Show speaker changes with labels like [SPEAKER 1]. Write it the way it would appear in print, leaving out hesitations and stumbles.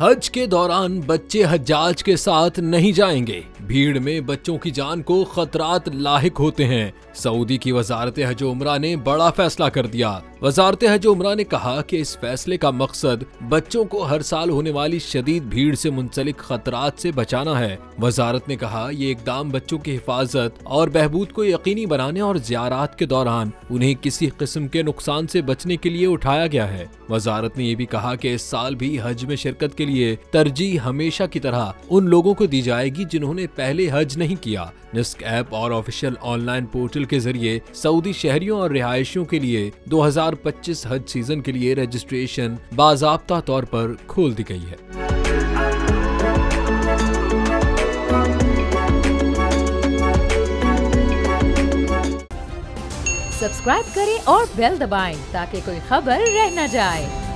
[SPEAKER 1] हज के दौरान बच्चे हज्जाज के साथ नहीं जाएंगे। भीड़ में बच्चों की जान को खतरात लाहिक होते हैं। सऊदी की वजारत हज उमरा ने बड़ा फैसला कर दिया। वजारत हज उमरा ने कहा कि इस फैसले का मकसद बच्चों को हर साल होने वाली शदीद भीड़ से मुंसलिक खतरात से बचाना है। वजारत ने कहा ये इकदाम बच्चों की हिफाजत और बहबूद को यकीनी बनाने और ज़ियारात के दौरान उन्हें किसी किस्म के नुकसान से बचने के लिए उठाया गया है। वजारत ने यह भी कहा कि इस साल भी हज में शिरकत के लिए तरजीह हमेशा की तरह उन लोगों को दी जाएगी जिन्होंने पहले हज नहीं किया। निस्क ऐप और ऑफिशियल ऑनलाइन पोर्टल के जरिए सऊदी शहरियों और रिहायशियों के लिए 2025 हज सीजन के लिए रजिस्ट्रेशन बाज़ाब्ता तौर पर खोल दी गई है।
[SPEAKER 2] सब्सक्राइब करें और बेल दबाएं ताकि कोई खबर रह न जाए।